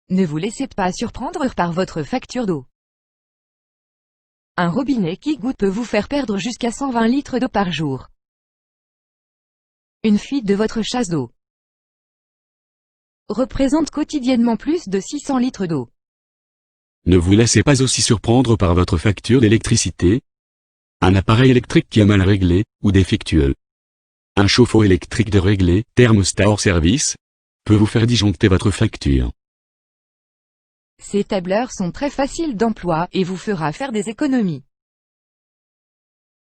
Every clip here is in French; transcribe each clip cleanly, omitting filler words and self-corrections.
Ne vous laissez pas surprendre par votre facture d'eau. Un robinet qui goutte peut vous faire perdre jusqu'à 120 litres d'eau par jour. Une fuite de votre chasse d'eau représente quotidiennement plus de 600 litres d'eau. Ne vous laissez pas aussi surprendre par votre facture d'électricité. Un appareil électrique qui est mal réglé, ou défectueux. Un chauffe-eau électrique déréglé, thermostat hors service, peut vous faire disjoncter votre facture. Ces tableurs sont très faciles d'emploi et vous fera faire des économies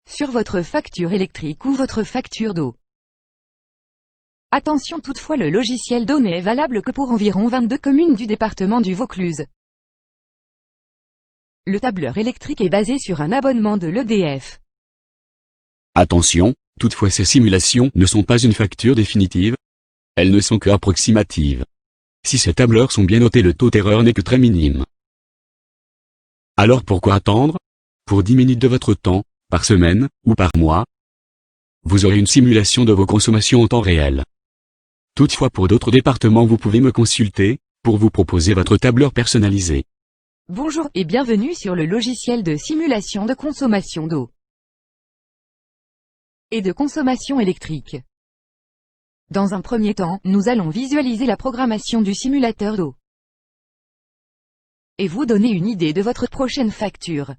sur votre facture électrique ou votre facture d'eau. Attention toutefois, le logiciel d'eau n'est valable que pour environ 22 communes du département du Vaucluse. Le tableur électrique est basé sur un abonnement de l'EDF. Attention, toutefois ces simulations ne sont pas une facture définitive. Elles ne sont que approximatives. Si ces tableurs sont bien notés, le taux d'erreur n'est que très minime. Alors pourquoi attendre? Pour 10 minutes de votre temps, par semaine, ou par mois, vous aurez une simulation de vos consommations en temps réel. Toutefois, pour d'autres départements, vous pouvez me consulter, pour vous proposer votre tableur personnalisé. Bonjour et bienvenue sur le logiciel de simulation de consommation d'eau et de consommation électrique. Dans un premier temps, nous allons visualiser la programmation du simulateur d'eau et vous donner une idée de votre prochaine facture.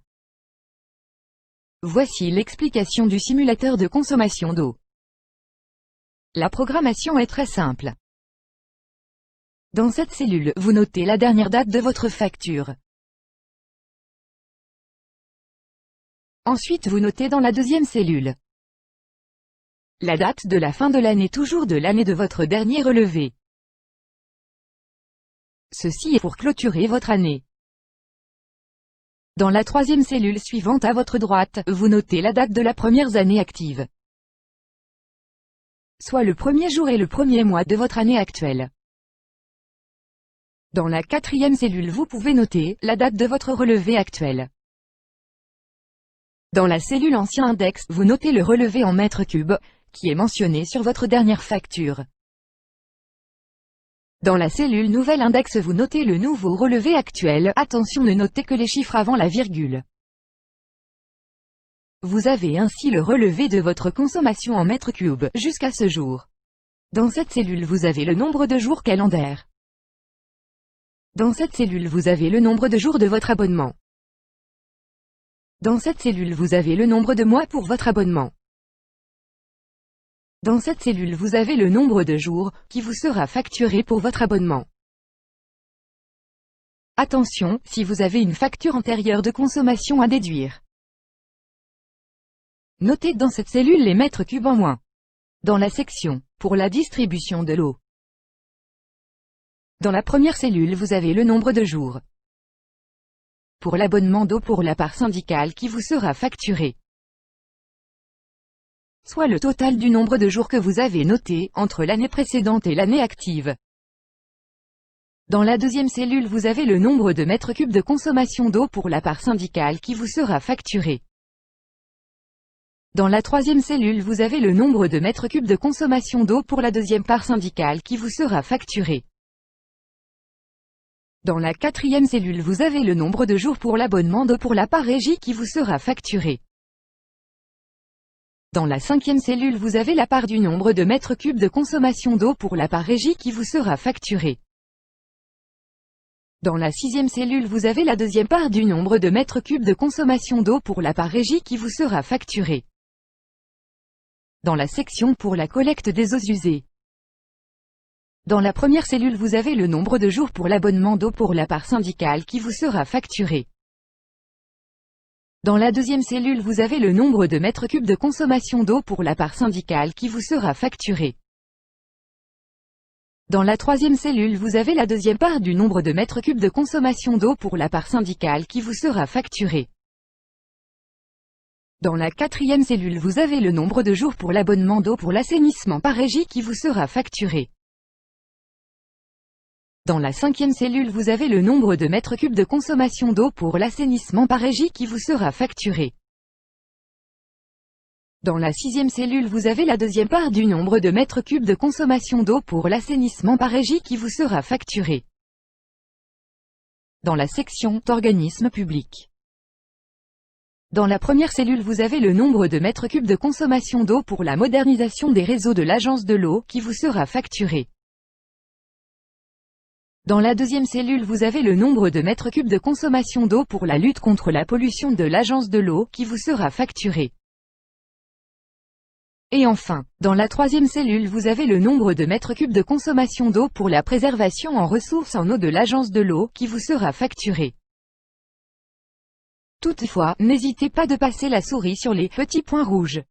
Voici l'explication du simulateur de consommation d'eau. La programmation est très simple. Dans cette cellule, vous notez la dernière date de votre facture. Ensuite, vous notez dans la deuxième cellule la date de la fin de l'année, toujours de l'année de votre dernier relevé. Ceci est pour clôturer votre année. Dans la troisième cellule suivante à votre droite, vous notez la date de la première année active, soit le premier jour et le premier mois de votre année actuelle. Dans la quatrième cellule, vous pouvez noter la date de votre relevé actuel. Dans la cellule ancien index, vous notez le relevé en mètres cubes, qui est mentionné sur votre dernière facture. Dans la cellule nouvel index, vous notez le nouveau relevé actuel. Attention, ne notez que les chiffres avant la virgule. Vous avez ainsi le relevé de votre consommation en mètres cubes, jusqu'à ce jour. Dans cette cellule, vous avez le nombre de jours calendaires. Dans cette cellule, vous avez le nombre de jours de votre abonnement. Dans cette cellule, vous avez le nombre de mois pour votre abonnement. Dans cette cellule, vous avez le nombre de jours qui vous sera facturé pour votre abonnement. Attention, si vous avez une facture antérieure de consommation à déduire, notez dans cette cellule les mètres cubes en moins. Dans la section « Pour la distribution de l'eau », dans la première cellule, vous avez le nombre de jours pour l'abonnement d'eau pour la part syndicale qui vous sera facturé, soit le total du nombre de jours que vous avez noté entre l'année précédente et l'année active. Dans la deuxième cellule, vous avez le nombre de mètres cubes de consommation d'eau pour la part syndicale qui vous sera facturé. Dans la troisième cellule, vous avez le nombre de mètres cubes de consommation d'eau pour la deuxième part syndicale qui vous sera facturé. Dans la quatrième cellule, vous avez le nombre de jours pour l'abonnement d'eau pour la part régie qui vous sera facturé. Dans la cinquième cellule, vous avez la part du nombre de mètres cubes de consommation d'eau pour la part régie qui vous sera facturé. Dans la sixième cellule, vous avez la deuxième part du nombre de mètres cubes de consommation d'eau pour la part régie qui vous sera facturé. Dans la section pour la collecte des eaux usées, dans la première cellule, vous avez le nombre de jours pour l'abonnement d'eau pour la part syndicale qui vous sera facturé. Dans la deuxième cellule, vous avez le nombre de mètres cubes de consommation d'eau pour la part syndicale qui vous sera facturé. Dans la troisième cellule, vous avez la deuxième part du nombre de mètres cubes de consommation d'eau pour la part syndicale qui vous sera facturé. Dans la quatrième cellule, vous avez le nombre de jours pour l'abonnement d'eau pour l'assainissement par régie qui vous sera facturé. Dans la cinquième cellule, vous avez le nombre de mètres cubes de consommation d'eau pour l'assainissement par régie qui vous sera facturé. Dans la sixième cellule, vous avez la deuxième part du nombre de mètres cubes de consommation d'eau pour l'assainissement par régie qui vous sera facturé. dans la section d'organismes publics. Dans la première cellule vous avez le nombre de mètres cubes de consommation d'eau pour la modernisation des réseaux de l'Agence de l'eau qui vous sera facturé. Dans la deuxième cellule vous avez le nombre de mètres cubes de consommation d'eau pour la lutte contre la pollution de l'Agence de l'eau qui vous sera facturé. Et enfin, dans la troisième cellule vous avez le nombre de mètres cubes de consommation d'eau pour la préservation en ressources en eau de l'Agence de l'eau qui vous sera facturé. Toutefois, n'hésitez pas de passer la souris sur les petits points rouges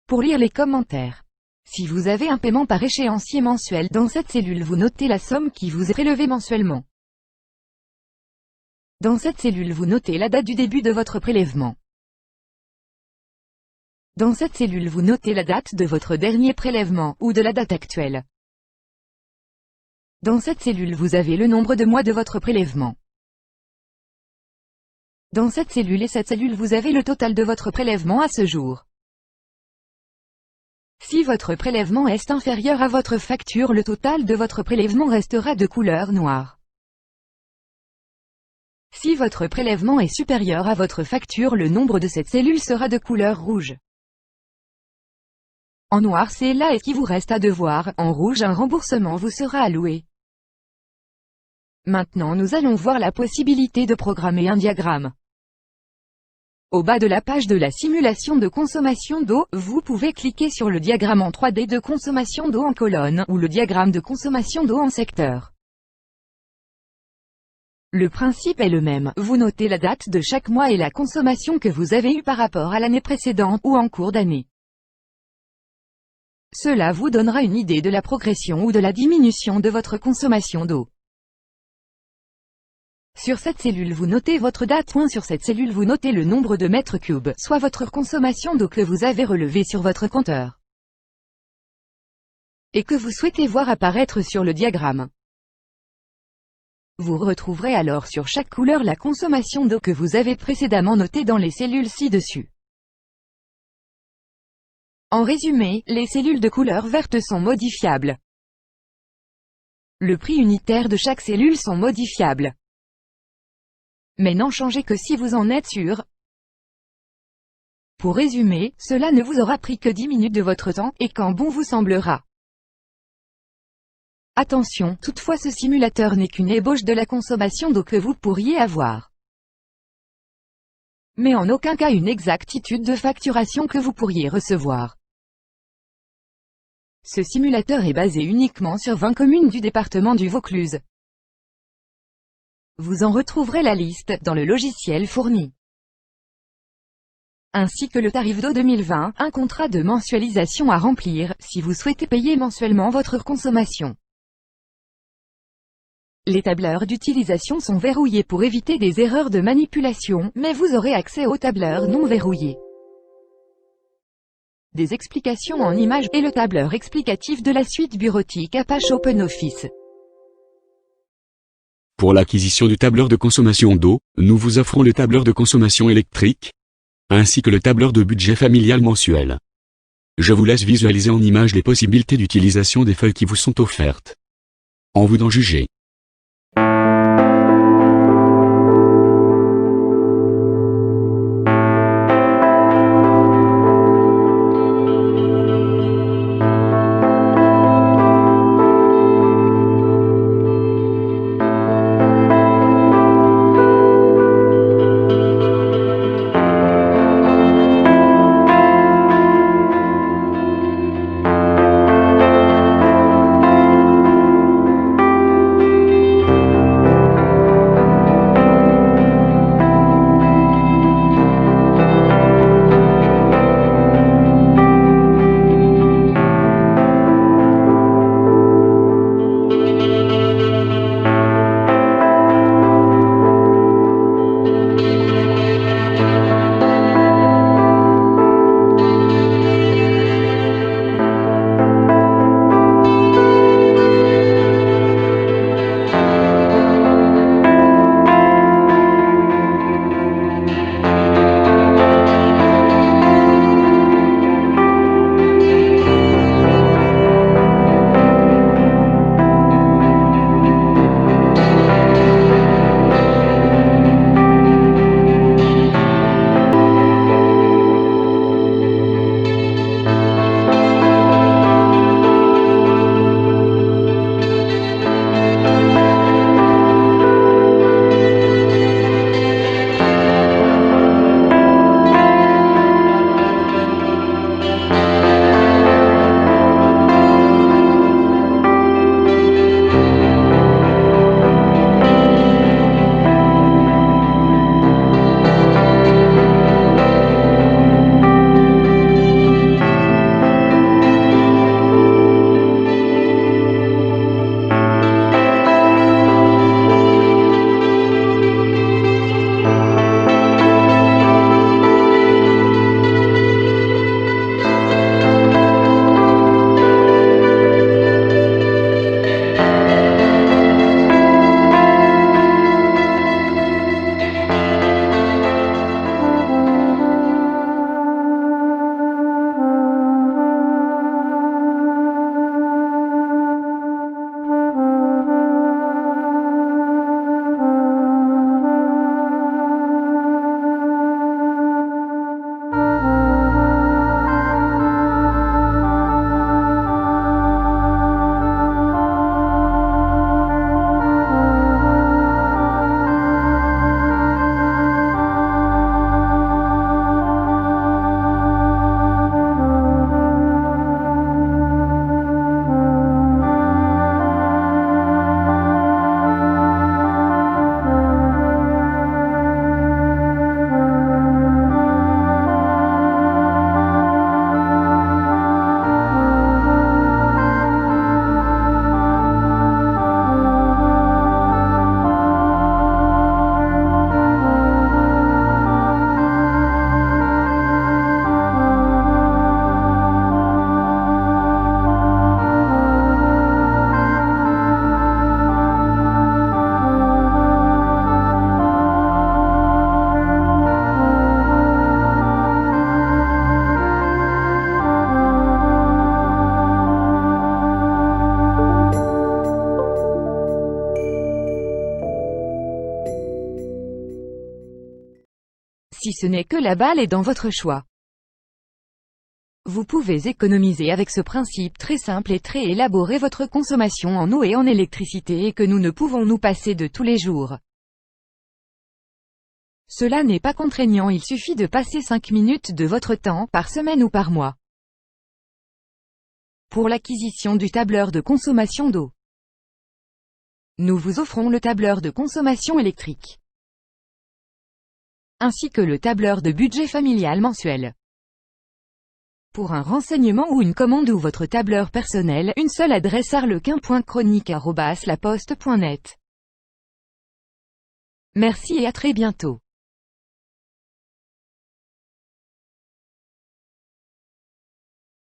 pour lire les commentaires. Si vous avez un paiement par échéancier mensuel, dans cette cellule vous notez la somme qui vous est prélevée mensuellement. Dans cette cellule vous notez la date du début de votre prélèvement. Dans cette cellule vous notez la date de votre dernier prélèvement, ou de la date actuelle. Dans cette cellule vous avez le nombre de mois de votre prélèvement. Dans cette cellule vous avez le total de votre prélèvement à ce jour. Si votre prélèvement est inférieur à votre facture, le total de votre prélèvement restera de couleur noire. Si votre prélèvement est supérieur à votre facture, le nombre de cette cellule sera de couleur rouge. En noir c'est là et qui vous reste à devoir, en rouge un remboursement vous sera alloué. Maintenant nous allons voir la possibilité de programmer un diagramme. Au bas de la page de la simulation de consommation d'eau, vous pouvez cliquer sur le diagramme en 3D de consommation d'eau en colonne, ou le diagramme de consommation d'eau en secteur. Le principe est le même, vous notez la date de chaque mois et la consommation que vous avez eue par rapport à l'année précédente ou en cours d'année. Cela vous donnera une idée de la progression ou de la diminution de votre consommation d'eau. Sur cette cellule vous notez votre date. Sur cette cellule vous notez le nombre de mètres cubes, soit votre consommation d'eau que vous avez relevée sur votre compteur. Et que vous souhaitez voir apparaître sur le diagramme. Vous retrouverez alors sur chaque couleur la consommation d'eau que vous avez précédemment notée dans les cellules ci-dessus. En résumé, les cellules de couleur verte sont modifiables. Le prix unitaire de chaque cellule sont modifiables. Mais n'en changez que si vous en êtes sûr. Pour résumer, cela ne vous aura pris que 10 minutes de votre temps, et quand bon vous semblera. Attention, toutefois ce simulateur n'est qu'une ébauche de la consommation d'eau que vous pourriez avoir. Mais en aucun cas une exactitude de facturation que vous pourriez recevoir. Ce simulateur est basé uniquement sur 20 communes du département du Vaucluse. Vous en retrouverez la liste dans le logiciel fourni. Ainsi que le tarif d'eau 2020, un contrat de mensualisation à remplir, si vous souhaitez payer mensuellement votre consommation. Les tableurs d'utilisation sont verrouillés pour éviter des erreurs de manipulation, mais vous aurez accès aux tableurs non verrouillés. Des explications en images, et le tableur explicatif de la suite bureautique Apache OpenOffice. Pour l'acquisition du tableur de consommation d'eau, nous vous offrons le tableur de consommation électrique, ainsi que le tableur de budget familial mensuel. Je vous laisse visualiser en images les possibilités d'utilisation des feuilles qui vous sont offertes. En vous d'en juger. si ce n'est que la balle est dans votre choix. Vous pouvez économiser avec ce principe très simple et très élaboré votre consommation en eau et en électricité et que nous ne pouvons nous passer de tous les jours. Cela n'est pas contraignant, il suffit de passer 5 minutes de votre temps par semaine ou par mois. Pour l'acquisition du tableur de consommation d'eau, nous vous offrons le tableur de consommation électrique, ainsi que le tableur de budget familial mensuel. Pour un renseignement ou une commande ou votre tableur personnel, une seule adresse: arlequin.chronique@laposte.net. Merci et à très bientôt.